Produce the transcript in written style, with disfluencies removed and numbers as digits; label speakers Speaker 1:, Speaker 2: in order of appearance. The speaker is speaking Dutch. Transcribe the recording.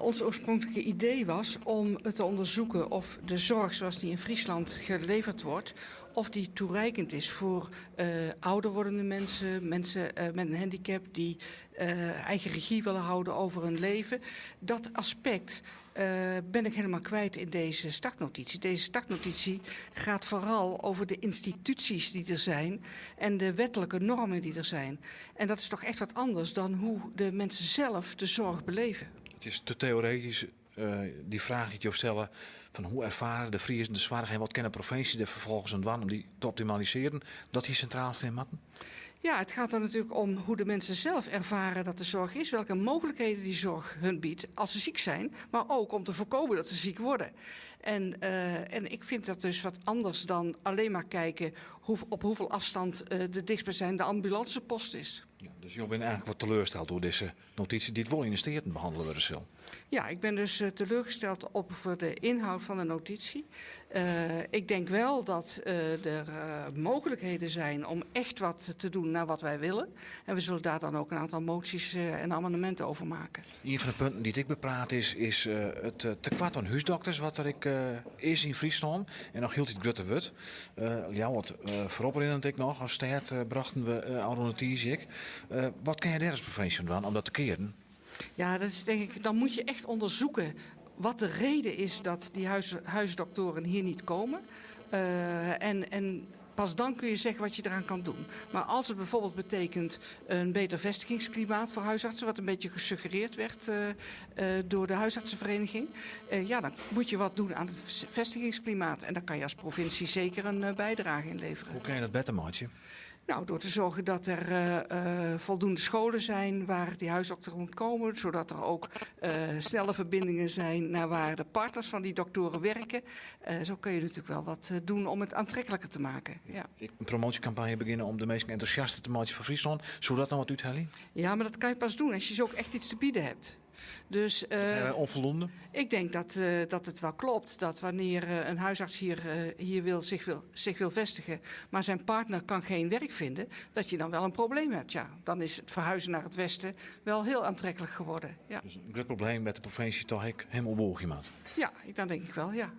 Speaker 1: Ons oorspronkelijke idee was om te onderzoeken of de zorg zoals die in Friesland geleverd wordt, of die toereikend is voor ouder wordende mensen, mensen met een handicap die eigen regie willen houden over hun leven. Dat aspect ben ik helemaal kwijt in deze startnotitie. Deze startnotitie gaat vooral over de instituties die er zijn en de wettelijke normen die er zijn. En dat is toch echt wat anders dan hoe de mensen zelf de zorg beleven.
Speaker 2: Het is te theoretisch, die vraag die je jou stellen van hoe ervaren de Friesen de zwaardigheid, wat kennen provincie er vervolgens aan doen om die te optimaliseren, dat die centraal staan matten?
Speaker 1: Ja, het gaat dan natuurlijk om hoe de mensen zelf ervaren dat de zorg is, welke mogelijkheden die zorg hun biedt als ze ziek zijn, maar ook om te voorkomen dat ze ziek worden. En ik vind dat dus wat anders dan alleen maar kijken op hoeveel afstand de dichtstbijzijnde ambulancepost is.
Speaker 2: Ja, dus je bent eigenlijk wat teleurgesteld door deze notitie die het wel investeert en behandelen we er zo.
Speaker 1: Ja, ik ben dus teleurgesteld over de inhoud van de notitie. Ik denk wel dat er mogelijkheden zijn om echt wat te doen naar wat wij willen. En we zullen daar dan ook een aantal moties en amendementen over maken.
Speaker 2: Een van de punten die ik bepraat is het tekort aan huisdokters wat er is in Friesland. En nog hield het grote wut. Ja, wat voorop herinnerd ik nog, als stad brachten we oude notitie. Wat kan je daar als provincie doen om dat te keren?
Speaker 1: Ja, dat is denk ik, dan moet je echt onderzoeken wat de reden is dat die huisdoktoren hier niet komen. En pas dan kun je zeggen wat je eraan kan doen. Maar als het bijvoorbeeld betekent een beter vestigingsklimaat voor huisartsen, wat een beetje gesuggereerd werd door de huisartsenvereniging, ja, dan moet je wat doen aan het vestigingsklimaat. En daar kan je als provincie zeker een bijdrage in leveren.
Speaker 2: Hoe kan je dat beter maken?
Speaker 1: Nou, door te zorgen dat er voldoende scholen zijn waar die huisdokter moet komen. Zodat er ook snelle verbindingen zijn naar waar de partners van die doktoren werken. Zo kun je natuurlijk wel wat doen om het aantrekkelijker te maken. Ja.
Speaker 2: Een promotiecampagne beginnen om de meest enthousiasten te maken van Friesland. Zou dat dan wat uithalen?
Speaker 1: Ja, maar dat kan je pas doen als je zo ook echt iets te bieden hebt. Dus,
Speaker 2: onvoldoende?
Speaker 1: Ik denk dat het wel klopt dat wanneer een huisarts hier zich wil vestigen, maar zijn partner kan geen werk vinden, dat je dan wel een probleem hebt. Ja, dan is het verhuizen naar het westen wel heel aantrekkelijk geworden. Ja.
Speaker 2: Dus een groot probleem met de provincie toch helemaal omhoog iemand?
Speaker 1: Ja, dan denk ik wel, ja.